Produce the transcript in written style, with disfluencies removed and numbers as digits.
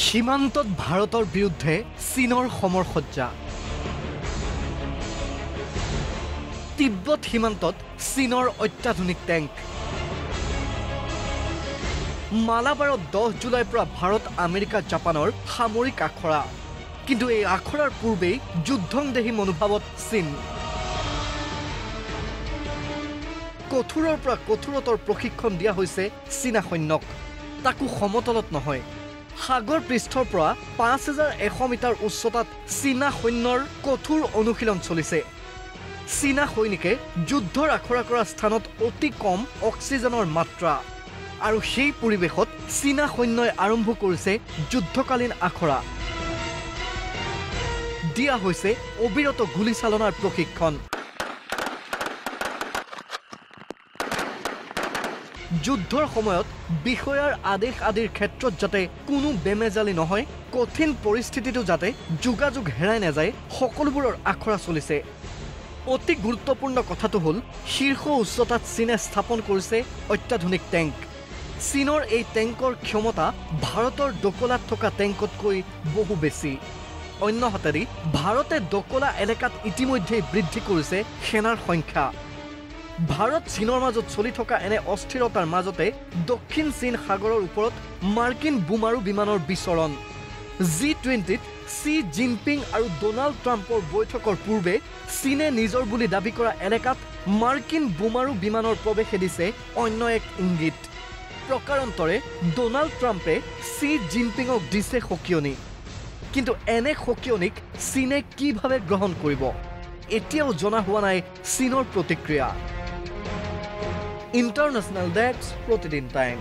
সীমান্তত ভাৰতৰ বিৰুদ্ধে চীনৰ সমৰসজ্জা তিব্বত সীমান্তত চীনৰ অত্যাধুনিক টেংক মালাবাৰত 10 জুলাইৰ পৰা ভাৰত আমেৰিকা জাপানৰ সামৰিক আখৰা কিন্তু এই আখৰাৰ পূৰ্বেই যুদ্ধংদেহী মনোভাৱত চীন কঠোৰৰ পৰা কঠোৰতৰ প্ৰশিক্ষণ দিয়া হৈছে চীনা সৈন্যক তাকো সমতলত নহয় সাগৰ পৃষ্ঠৰ পৰা 5100 মিটাৰ উচ্চতাত চীনা সৈন্যৰ কঠোৰ অনুশীলন চলিছে চীনা সৈনিকে যুদ্ধৰ আখৰা কৰা স্থানত অতি কম অক্সিজেনৰ মাত্ৰা আৰু সেই পৰিৱেশত চীনা সৈন্যই আৰম্ভ কৰিছে যুদ্ধকালীন আখৰা দিয়া হৈছে অবিৰত গুলীচালনাৰ প্ৰশিক্ষণ যুদ্ধৰ সময়ত বিষয়াৰ আদেশ আদিৰ ক্ষেত্ৰত যাতে কোনো বেমেজালি নহয় কঠিন পৰিস্থিতিটো যাতে যোগাযোগ হেৰাই নাযায় সকলোবোৰৰ আখৰা চলিছে অতি গুৰুত্বপূৰ্ণ কথাটো হ'ল শীৰ্ষ উচ্চতাত চীনে স্থাপন কৰিছে অত্যাধুনিক টেংক চীনৰ এই টেংকৰ ক্ষমতা ভাৰতৰ দকলাত থকা টেংকতকৈ বহু বেছি অন্যহাতেদি ভাৰতে দকলা এলেকাত ইতিমধ্যে বৃদ্ধি কৰিছে সেনাৰ সংখ্যা ভাৰত চীনৰ মাজত চলি থকা এনে অস্থিৰতাৰ মাজতে দক্ষিণ চীন সাগৰৰ ওপৰত মাৰ্কিন বোমাৰু বিমানৰ বিচৰণ G20ত চি জিনপিং আৰু ডোনাল্ড ট্ৰাম্পৰ বৈঠকৰ পূৰ্বে চীনে নিজৰ বুলি দাবী কৰা এলেকাত মাৰ্কিন বোমাৰু বিমানৰ প্ৰৱেশে দিছে অন্য এক ইংগিত প্ৰকাৰান্তৰে ডোনাল্ড ট্ৰাম্পে চি জিনপিঙক দিছে সকিয়নি কিন্তু এনে সকিয়নিক চীনে কিভাৱে গ্ৰহণ কৰিব এতিয়াও জনা হোৱা নাই চীনৰ প্ৰতিক্ৰিয়া ইন্টাৰনেশ্যনেল ডেস্ক প্ৰতিদিন টাইম